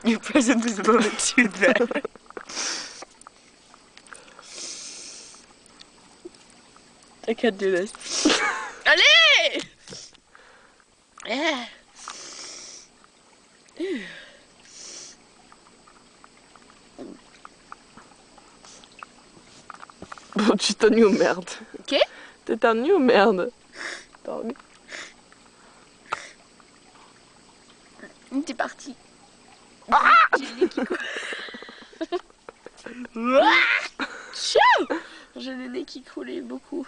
Your presence is a moment too bad. I can't do this. Allez! Yeah. Bon, tu t'ennuies ou merde? Ok. T'es t'ennuies ou merde? T'es parti. Ah, j'ai le nez qui coule. J'ai le nez qui coulait beaucoup.